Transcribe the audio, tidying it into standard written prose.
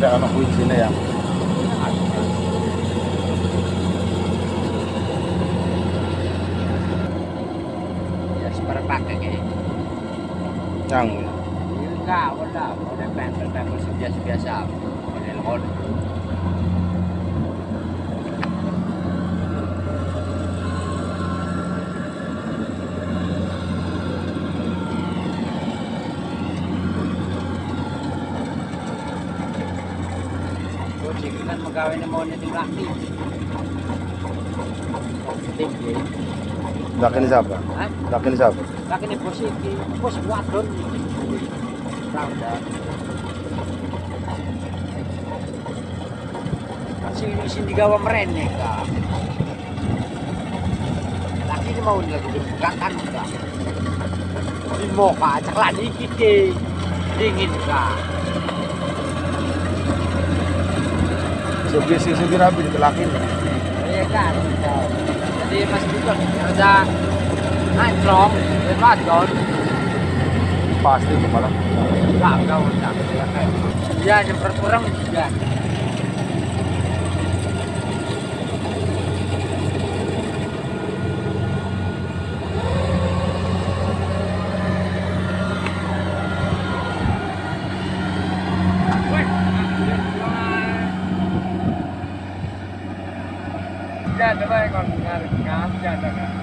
ada anak kuing sini ya. Ya seperpakai kayak Yang enggak, udah pempel biasa model on. Kucing kan megawai mau nyeting laki. Tinggi. dakin siapa? Hah? Dakin siapa? Laki ini bos iki, bos wadon. Rauda. Sini digawa merene kak. Laki ini mau lagi dibukakan enggak? Di moka acak lah dikit deh. Dingin kak. Sisi rapi ditelakin. Iya kan. Jadi mas juga ada anjlong, dan wadon. Pasti itu malah. Enggak usah. Ya yang berkurang juga. Jangan coba kalau nggak ada kan.